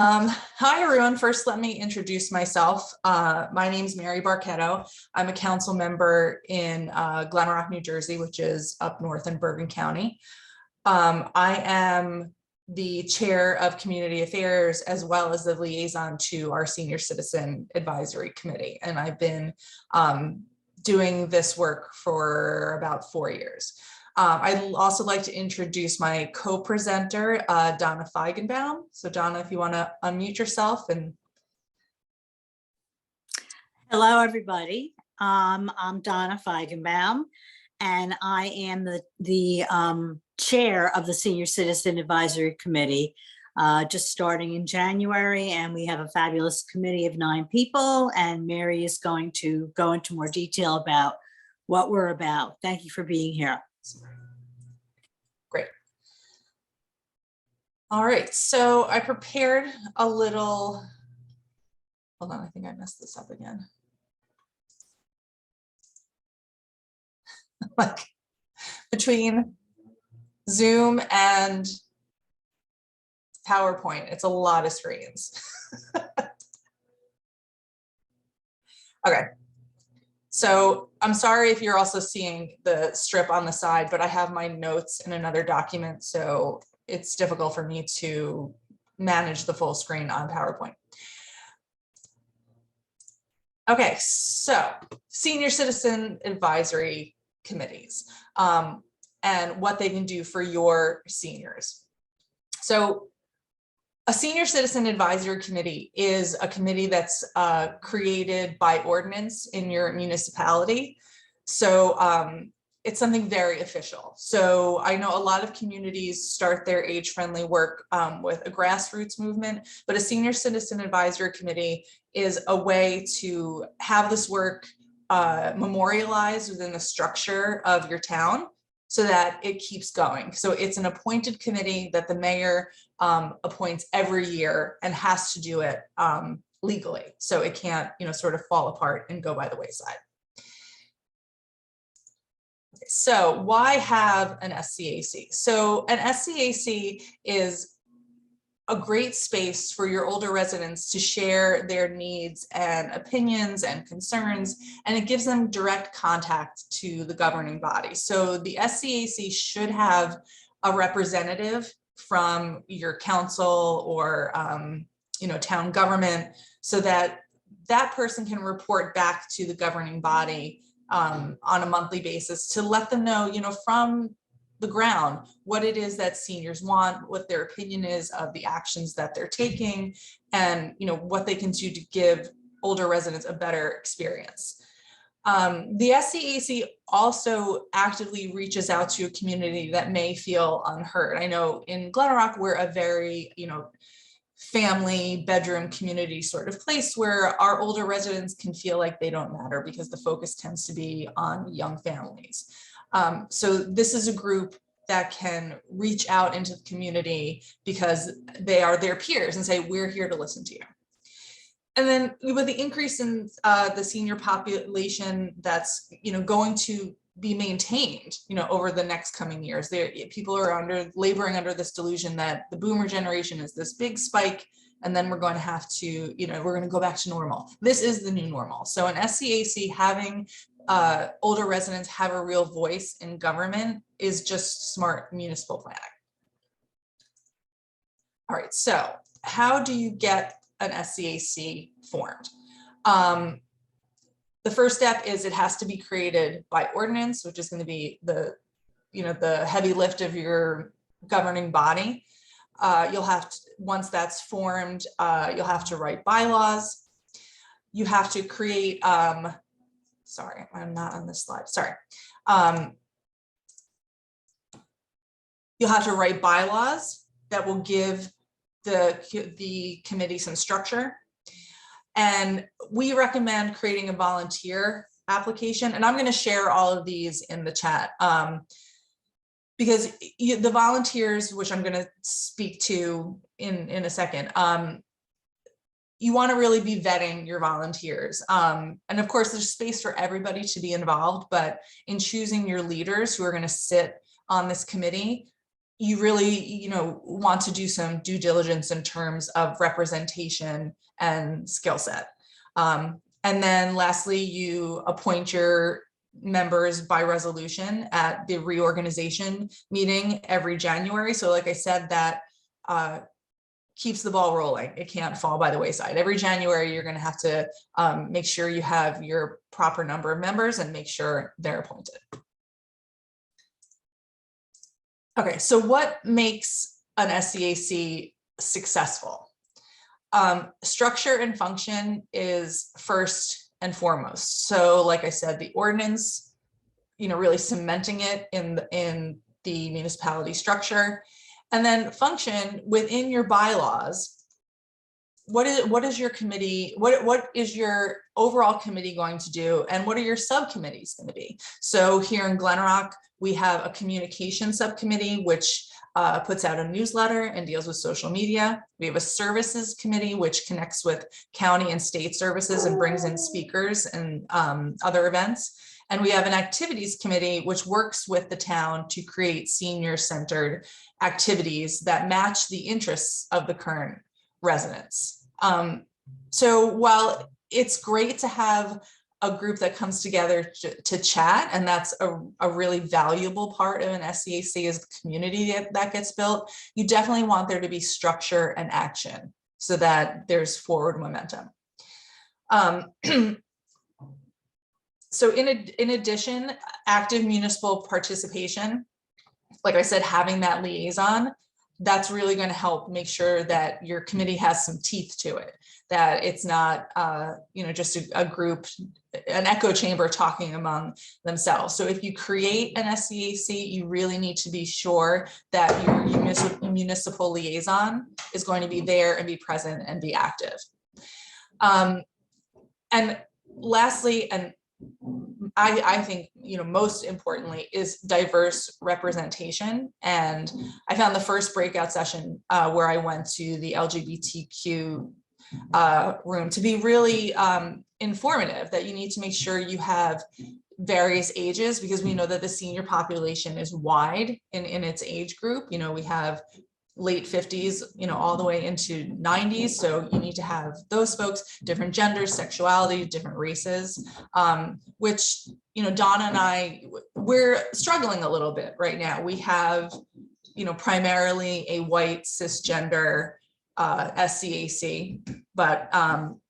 Hi, everyone. First, let me introduce myself. My name is Mary Barchetto. I'm a council member in Glen Rock, New Jersey, which is up north in Bergen County. I am the chair of community affairs as well as the liaison to our senior citizen advisory committee. And I've been doing this work for about 4 years. I'd also like to introduce my co-presenter, Donna Feigenbaum. So Donna, if you want to unmute yourself. And hello, everybody. I'm Donna Feigenbaum, and I am the chair of the Senior Citizen Advisory Committee, just starting in January, and we have a fabulous committee of 9 people, and Mary is going to go into more detail about what we're about. Thank you for being here. Great. All right, so I prepared a little, hold on, I think I messed this up again. Like between Zoom and PowerPoint, it's a lot of screens. Okay. So I'm sorry if you're also seeing the strip on the side, but I have my notes in another document, so it's difficult for me to manage the full screen on PowerPoint. Okay, so senior citizen advisory committees and what they can do for your seniors. So a senior citizen advisory committee is a committee that's created by ordinance in your municipality. So it's something very official. So I know a lot of communities start their age-friendly work with a grassroots movement, but a senior citizen advisory committee is a way to have this work memorialized within the structure of your town so that it keeps going. So it's an appointed committee that the mayor appoints every year and has to do it legally. So it can't, sort of fall apart and go by the wayside. Okay, so why have an SCAC? So an SCAC is a great space for your older residents to share their needs and opinions and concerns, and it gives them direct contact to the governing body. So the SCAC should have a representative from your council or town government, so that that person can report back to the governing body on a monthly basis to let them know, from the ground, what it is that seniors want, what their opinion is of the actions that they're taking, and what they can do to give older residents a better experience. The SCAC also actively reaches out to a community that may feel unheard. I know in Glen Rock, we're a very, family bedroom community sort of place where our older residents can feel like they don't matter because the focus tends to be on young families. So this is a group that can reach out into the community because they are their peers and say, we're here to listen to you. And then with the increase in the senior population that's going to be maintained over the next coming years, people are laboring under this delusion that the boomer generation is this big spike and then we're going to have to we're going to go back to normal. This is the new normal. So an SCAC having older residents have a real voice in government is just smart municipal planning. All right, so how do you get an SCAC formed? The first step is it has to be created by ordinance, which is going to be the heavy lift of your governing body. You'll have to, once that's formed, you'll have to write bylaws. You have to create sorry, I'm not on this slide, sorry. You'll have to write bylaws that will give the committee some structure. And we recommend creating a volunteer application. And I'm going to share all of these in the chat because the volunteers, which I'm going to speak to in a second, you want to really be vetting your volunteers. And of course, there's space for everybody to be involved, but in choosing your leaders who are going to sit on this committee, you really, want to do some due diligence in terms of representation and skill set. And then lastly, you appoint your members by resolution at the reorganization meeting every January. So like I said, that keeps the ball rolling. It can't fall by the wayside. Every January, you're going to have to make sure you have your proper number of members and make sure they're appointed. Okay, so what makes an SCAC successful? Structure and function is first and foremost. So like I said, the ordinance, really cementing it in the municipality structure. And then function within your bylaws. What is your committee? What is your overall committee going to do? And what are your subcommittees going to be? So here in Glen Rock, we have a communication subcommittee, which puts out a newsletter and deals with social media. We have a services committee, which connects with county and state services and brings in speakers and other events. And we have an activities committee, which works with the town to create senior-centered activities that match the interests of the current residents. So while it's great to have a group that comes together to chat, and that's a really valuable part of an SCAC is the community that gets built, you definitely want there to be structure and action so that there's forward momentum. So in addition, active municipal participation, like I said, having that liaison, that's really going to help make sure that your committee has some teeth to it, that it's not, just a group, an echo chamber talking among themselves. So if you create an SCAC, you really need to be sure that your municipal liaison is going to be there and be present and be active. And lastly, and I think, most importantly is diverse representation. And I found the first breakout session where I went to the LGBTQ room to be really informative, that you need to make sure you have various ages, because we know that the senior population is wide in its age group. We have late 50s, all the way into 90s. So you need to have those folks, different genders, sexuality, different races, which, Donna and I, we're struggling a little bit right now. We have, primarily a white cisgender SCAC, but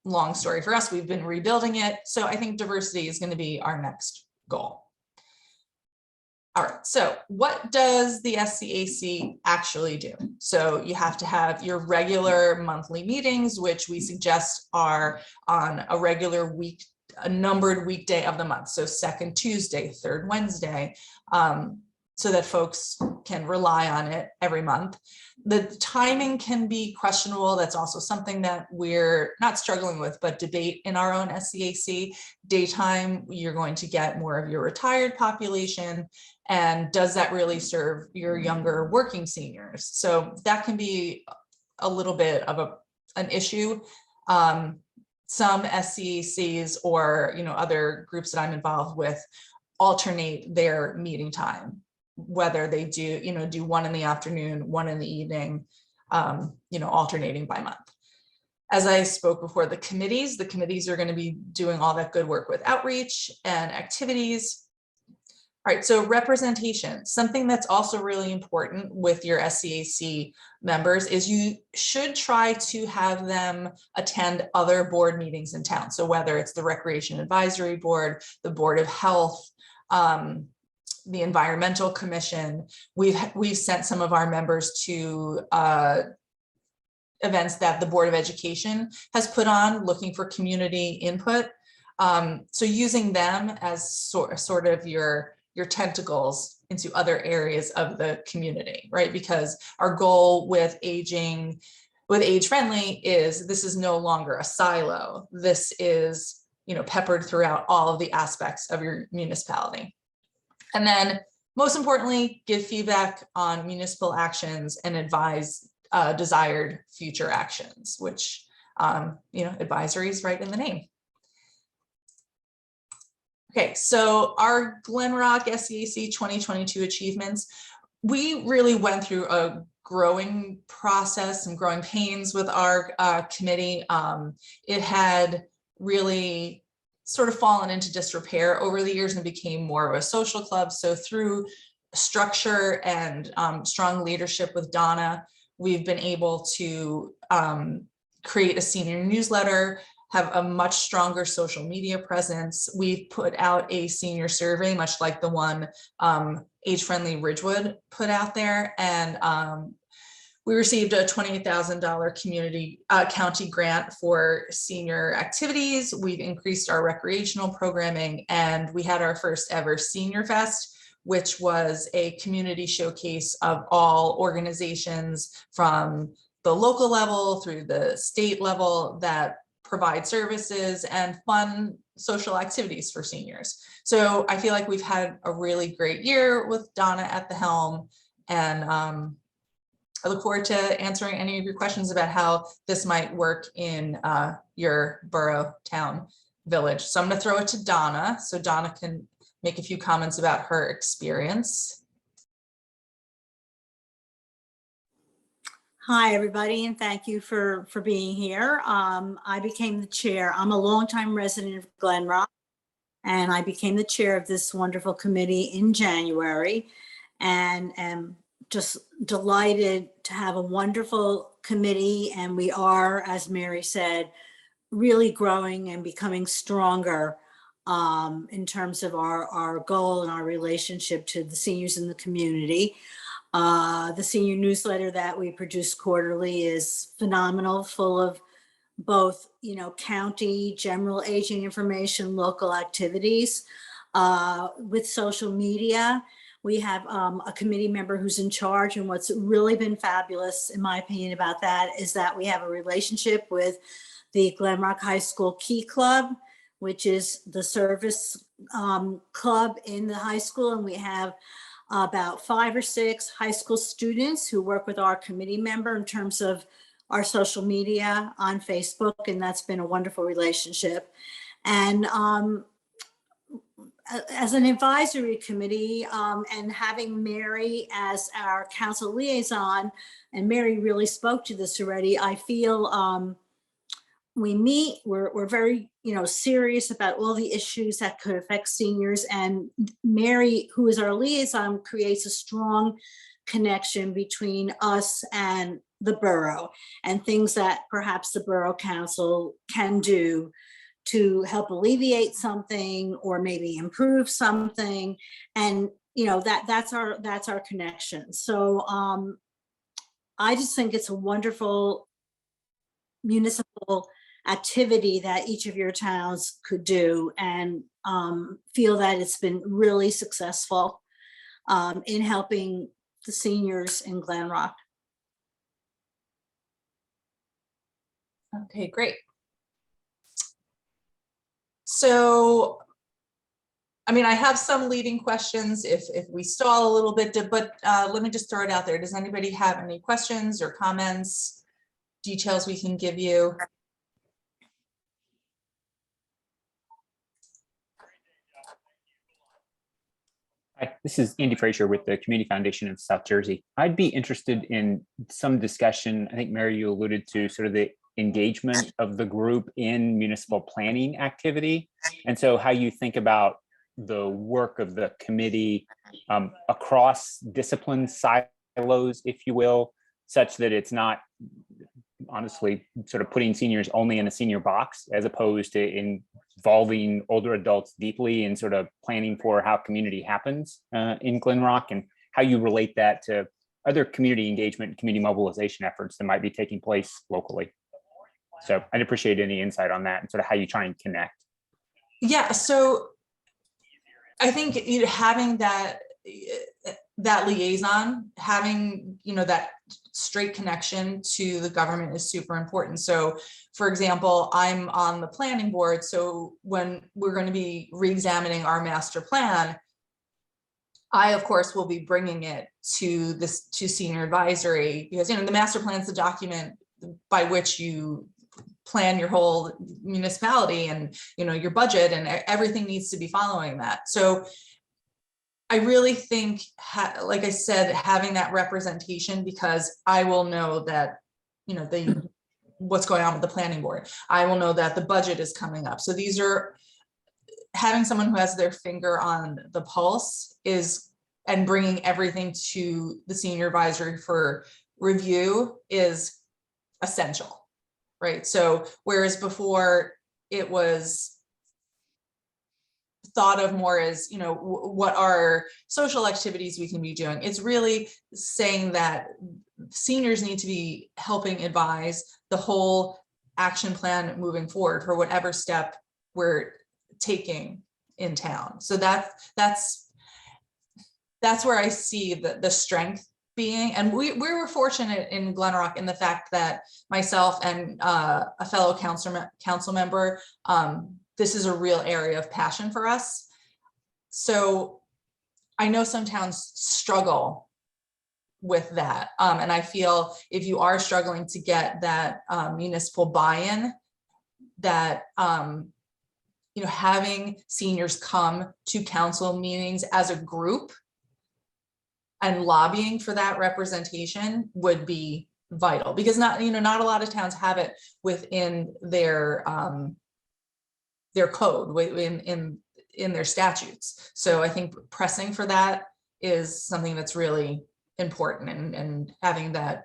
long story for us, we've been rebuilding it. So I think diversity is going to be our next goal. All right, so what does the SCAC actually do? So you have to have your regular monthly meetings, which we suggest are on a regular week, a numbered weekday of the month. So second Tuesday, third Wednesday, so that folks can rely on it every month. The timing can be questionable. That's also something that we're not struggling with, but debate in our own SCAC. Daytime, you're going to get more of your retired population. And does that really serve your younger working seniors? So that can be a little bit of an issue. Some SCACs or other groups that I'm involved with alternate their meeting time, whether they do one in the afternoon, one in the evening, alternating by month. As I spoke before, the committees are going to be doing all that good work with outreach and activities. All right, so representation, something that's also really important with your SCAC members is you should try to have them attend other board meetings in town. So whether it's the Recreation Advisory Board, the Board of Health, the Environmental Commission, we've sent some of our members to events that the Board of Education has put on, looking for community input. So using them as sort of your tentacles into other areas of the community, right? Because our goal with age friendly is this is no longer a silo. This is, peppered throughout all of the aspects of your municipality. And then most importantly, give feedback on municipal actions and advise desired future actions, which, advisory is right in the name. Okay, so our Glen Rock SCAC 2022 achievements, we really went through a growing process and growing pains with our committee. It had really sort of fallen into disrepair over the years and became more of a social club. So through structure and strong leadership with Donna, we've been able to create a senior newsletter, have a much stronger social media presence. We've put out a senior survey, much like the one Age Friendly Ridgewood put out there. And we received a $28,000 county grant for senior activities. We've increased our recreational programming, and we had our first ever Senior Fest, which was a community showcase of all organizations from the local level through the state level that provide services and fun social activities for seniors. So I feel like we've had a really great year with Donna at the helm, and I look forward to answering any of your questions about how this might work in your borough, town, village. So I'm going to throw it to Donna, so Donna can make a few comments about her experience. Hi, everybody, and thank you for being here. I became the chair. I'm a longtime resident of Glen Rock, and I became the chair of this wonderful committee in January, and am just delighted to have a wonderful committee. And we are, as Mary said, really growing and becoming stronger in terms of our goal and our relationship to the seniors in the community. The senior newsletter that we produce quarterly is phenomenal, full of both, county, general aging information, local activities. With social media, we have a committee member who's in charge, and what's really been fabulous, in my opinion, about that is that we have a relationship with the Glen Rock High School Key Club, which is the service club in the high school, and we have about 5 or 6 high school students who work with our committee member in terms of our social media on Facebook, and that's been a wonderful relationship. And as an advisory committee, and having Mary as our council liaison, and Mary really spoke to this already, I feel we meet, we're very, serious about all the issues that could affect seniors, and Mary, who is our liaison, creates a strong connection between us and the borough, and things that perhaps the borough council can do to help alleviate something or maybe improve something. And that's our connection. So I just think it's a wonderful municipal activity that each of your towns could do, and feel that it's been really successful in helping the seniors in Glen Rock. Okay, great. So, I have some leading questions if we stall a little bit, but let me just throw it out there. Does anybody have any questions or comments, details we can give you? Hi, this is Andy Frazier with the Community Foundation of South Jersey. I'd be interested in some discussion. I think, Mary, you alluded to sort of the engagement of the group in municipal planning activity. And so how you think about the work of the committee across discipline silos, if you will, such that it's not honestly sort of putting seniors only in a senior box, as opposed to involving older adults deeply in sort of planning for how community happens in Glen Rock, and how you relate that to other community engagement and community mobilization efforts that might be taking place locally. So I'd appreciate any insight on that and sort of how you try and connect. Yeah, so I think having that liaison, having that straight connection to the government is super important. So for example, I'm on the planning board, so when we're going to be re-examining our master plan, I of course will be bringing it to senior advisory, because the master plan is the document by which you plan your whole municipality and your budget, and everything needs to be following that. So I really think, like I said, having that representation, because I will know that, you know, what's going on with the planning board. I will know that the budget is coming up. So these are, having someone who has their finger on the pulse and bringing everything to the senior advisory for review is essential, right? So whereas before it was thought of more as, you know, what are social activities we can be doing, it's really saying that seniors need to be helping advise the whole action plan moving forward for whatever step we're taking in town. So that's where I see the strength being. And we were fortunate in Glen Rock in the fact that myself and a fellow council member, this is a real area of passion for us. So I know some towns struggle with that. And I feel if you are struggling to get that municipal buy-in, that you know, having seniors come to council meetings as a group and lobbying for that representation would be vital, because not a lot of towns have it within their code, in their statutes. So I think pressing for that is something that's really important, and having that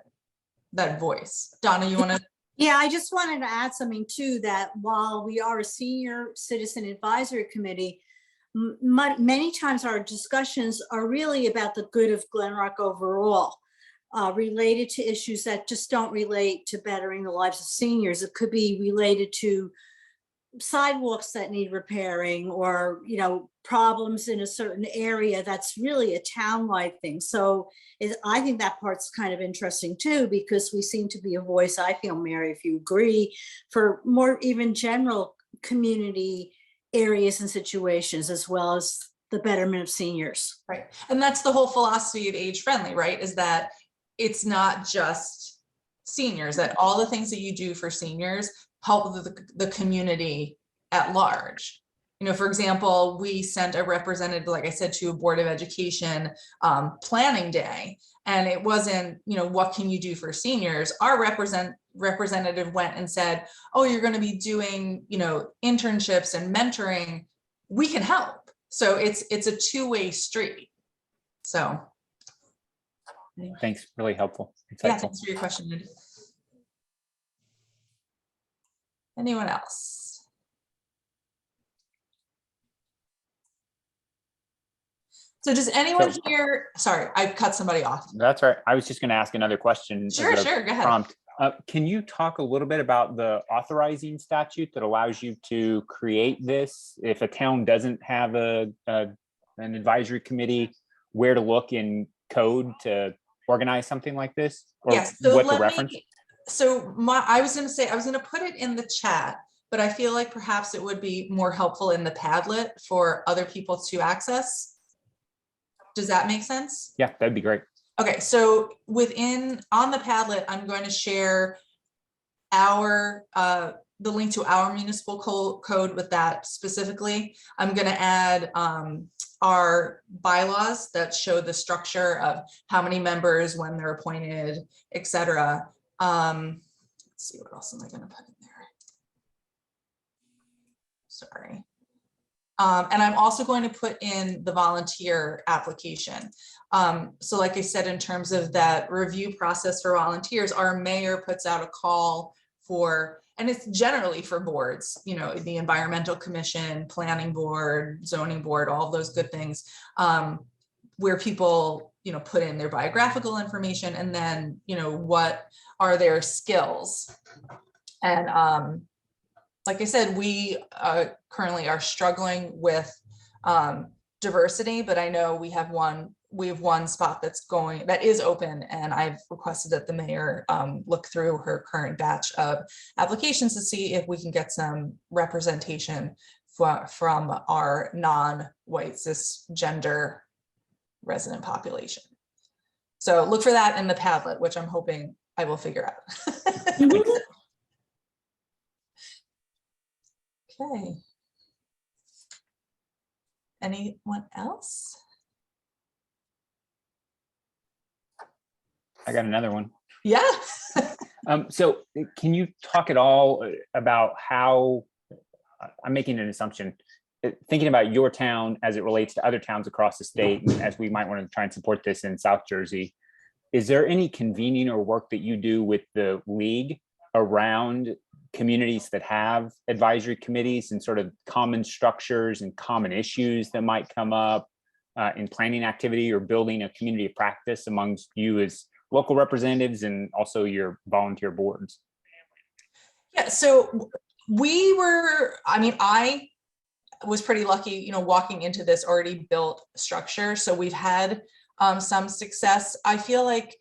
voice. Donna, you want to? Yeah, I just wanted to add something too, that while we are a senior citizen advisory committee, many times our discussions are really about the good of Glen Rock overall, related to issues that just don't relate to bettering the lives of seniors. It could be related to sidewalks that need repairing, or, you know, problems in a certain area that's really a town-wide thing. So I think that part's kind of interesting too, because we seem to be a voice, I feel, Mary, if you agree, for more even general community areas and situations, as well as the betterment of seniors. Right. And that's the whole philosophy of age friendly, right? Is that it's not just seniors, that all the things that you do for seniors help the community at large. You know, for example, we sent a representative, like I said, to a Board of Education planning day, and it wasn't, you know, what can you do for seniors? Our representative went and said, oh, you're going to be doing, you know, internships and mentoring. We can help. So it's a two-way street. So Thanks, really helpful. Insightful. Yeah, thanks for your question. Anyone else? So does anyone here, sorry, I cut somebody off. That's right. I was just going to ask another question. Sure, go ahead. Prompt. Can you talk a little bit about the authorizing statute that allows you to create this? If a town doesn't have an advisory committee, where to look in code to organize something like this? Or yes, so what to reference? I was going to put it in the chat, but I feel like perhaps it would be more helpful in the Padlet for other people to access. Does that make sense? Yeah, that'd be great. Okay, so on the Padlet, I'm going to share the link to our municipal code with that specifically. I'm going to add our bylaws that show the structure of how many members, when they're appointed, etc. Let's see, what else am I going to put in there? Sorry. And I'm also going to put in the volunteer application. So like I said, in terms of that review process for volunteers, our mayor puts out a call for, and it's generally for boards, you know, the environmental commission, planning board, zoning board, all of those good things, where people, you know, put in their biographical information, and then, you know, what are their skills. And like I said, we currently are struggling with diversity, but I know we have one spot that is open, and I've requested that the mayor look through her current batch of applications to see if we can get some representation from our non-white cisgender resident population. So look for that in the Padlet, which I'm hoping I will figure out. Okay. Anyone else? I got another one. Yeah. So can you talk at all about how, I'm making an assumption, thinking about your town as it relates to other towns across the state, and as we might want to try and support this in South Jersey, is there any convening or work that you do with the league around communities that have advisory committees and sort of common structures and common issues that might come up in planning activity or building a community of practice amongst you as local representatives and also your volunteer boards? Yeah, so I was pretty lucky, walking into this already built structure. So we've had some success. I feel like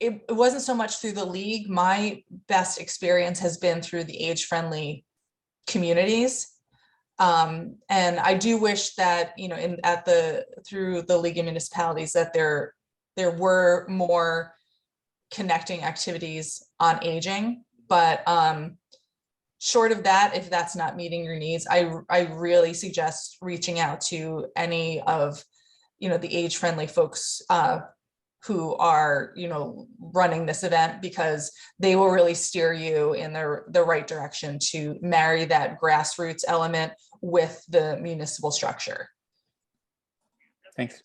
it wasn't so much through the league. My best experience has been through the age-friendly communities. And I do wish that, through the League of Municipalities, that there were more connecting activities on aging, but short of that, if that's not meeting your needs, I really suggest reaching out to any of, the age-friendly folks who are, running this event, because they will really steer you in the right direction to marry that grassroots element with the municipal structure. Thanks.